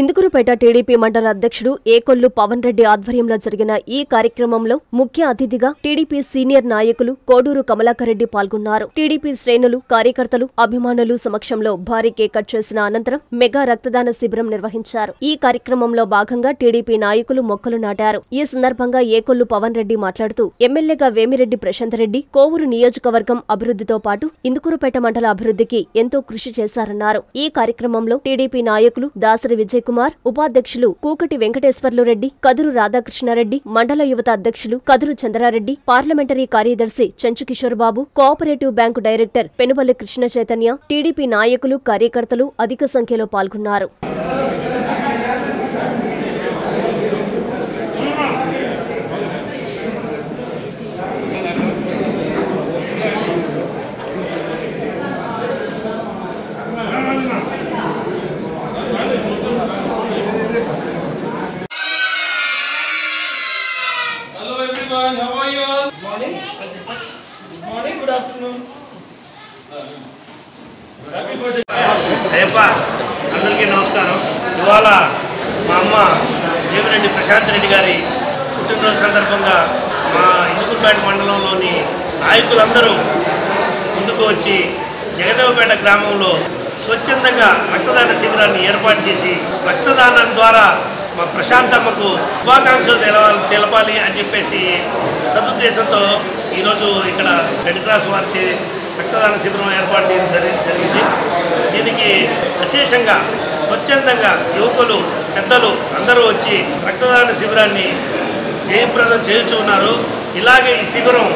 Indukurpet TDP మండల అధ్యక్షుడు ఏకొల్లు పవన్ రెడ్డి ఆధ్వర్యంలో జరిగిన ఈ కార్యక్రమంలో ముఖ్య అతిథిగా టీడీపీ సీనియర్ నాయకులు కోడూరు కమలాకర్ రెడ్డి పాల్గొన్నారు. టీడీపీ శ్రేణులు, కార్యకర్తలు, అభిమానులు సమక్షంలో భారీ కేక్ కట్ చేసిన అనంతరం మెగా రక్తదాన శిబిరం నిర్వహించారు. ఈ కార్యక్రమంలో భాగంగా టీడీపీ నాయకులు మొక్కలు నాటారు. ఈ సందర్భంగా ఏకొల్లు పవన్ రెడ్డి మాట్లాడుతూ ఎమ్మెల్యేగా వేమిరెడ్డి ప్రశాంత్ రెడ్డి కోవూరు నియోజకవర్గం అభివృద్ధితో పాటు ఇందుకూరుపేట మండల అభివృద్ధికి ఎంతో కృషి చేశారన్నారు. ఈ కార్యక్రమంలో టీడీపీ నాయకులు దాసరి విజయ్ కుమార్, ఉపాధ్యక్షులు కూకటి వెంకటేశ్వర్లు రెడ్డి, కదురు రాధాకృష్ణారెడ్డి, మండల యువత అధ్యక్షులు కదురు చంద్రారెడ్డి, పార్లమెంటరీ కార్యదర్శి Chenchu Kishore Babu, cooperative bank director Penuballi Krishna Chaitanya, TDP నాయకులు, కార్యకర్తలు అధిక సంఖ్యలో పాల్గొన్నారు. How are you all? Morning. Good morning. Good afternoon. Happy birthday. Ayyappa అందరికీ నమస్కారం. ఇవాళ మా అమ్మ వేమిరెడ్డి ప్రశాంత్ రెడ్డి గారి పుట్టినరోజు సందర్భంగా మా ఇందుకూరుపేట మండలంలోని నాయకులందరూ ముందుకు వచ్చి జగదేవపేట గ్రామంలో స్వచ్ఛందంగా రక్తదాన శిబిరాన్ని ఏర్పాటు చేసి రక్తదానం ద్వారా మా ప్రశాంతమ్మకు శుభాకాంక్షలు తెలపాలి అని చెప్పేసి సదుద్దేశంతో ఈరోజు ఇక్కడ రెడ్ క్రాస్ వారి రక్తదాన శిబిరం ఏర్పాటు చేయడం జరిగింది. దీనికి విశేషంగా స్వచ్ఛందంగా యువకులు, పెద్దలు అందరూ వచ్చి రక్తదాన శిబిరాన్ని జయప్రదం చేస్తూ ఉన్నారు. ఇలాగే ఈ శిబిరం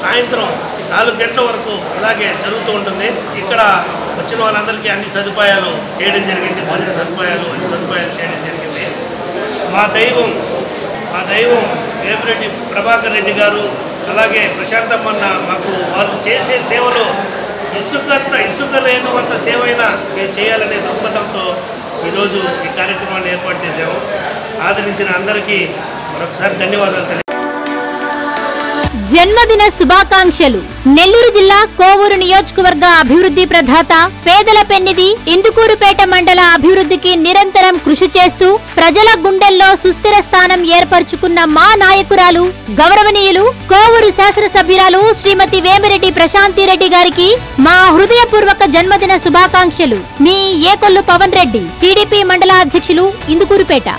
సాయంత్రం 4 గంటల వరకు ఇలాగే జరుగుతూ ఉంటుంది. ఇక్కడ వచ్చిన వాళ్ళందరికీ అన్ని సదుపాయాలు చేయడం జరిగింది. భోజన సదుపాయాలు, అన్ని సదుపాయాలు చేయడం జరిగింది. మా దైవం వేమిరెడ్డి ప్రభాకర్ రెడ్డి గారు, అలాగే ప్రశాంతమ్మన్న మాకు వాళ్ళు చేసే సేవలో ఇసుక లేనంత సేవ అయినా మేము చేయాలనే దృక్పథంతో ఈరోజు ఈ కార్యక్రమాన్ని ఏర్పాటు చేశాము. ఆదరించిన అందరికీ మరొకసారి ధన్యవాదాలు. జన్మదిన శుభాకాంక్షలు. నెల్లూరు జిల్లా కోవూరు నియోజకవర్గ అభివృద్ధి ప్రదాత, పేదల పెన్నిధి, ఇందుకూరుపేట మండల అభివృద్ధికి నిరంతరం కృషి చేస్తూ ప్రజల గుండెల్లో సుస్థిర స్థానం ఏర్పరచుకున్న మా నాయకురాలు, గౌరవనీయులు కోవూరు శాసనసభ్యురాలు శ్రీమతి వేమిరెడ్డి ప్రశాంతిరెడ్డి గారికి మా హృదయపూర్వక జన్మదిన శుభాకాంక్షలు. మీ ఏకొల్లు పవన్ రెడ్డి, టీడీపీ మండల అధ్యక్షులు, ఇందుకూరుపేట.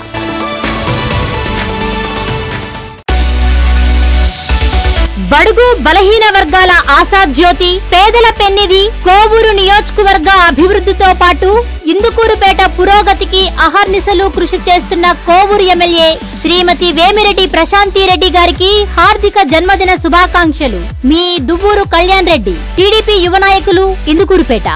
బడుగు బలహీన వర్గాల ఆశాజ్యోతి, పేదల పెన్నిధి, కోవూరు నియోజకవర్గ అభివృద్ధితో పాటు ఇందుకూరుపేట పురోగతికి అహర్నిశలు కృషి చేస్తున్న కోవూరు ఎమ్మెల్యే శ్రీమతి వేమిరెడ్డి ప్రశాంతిరెడ్డి గారికి హార్దిక జన్మదిన శుభాకాంక్షలు. మీ దువ్వూరు కళ్యాణ్ రెడ్డి, టీడీపీ యువ నాయకులు, ఇందుకూరుపేట.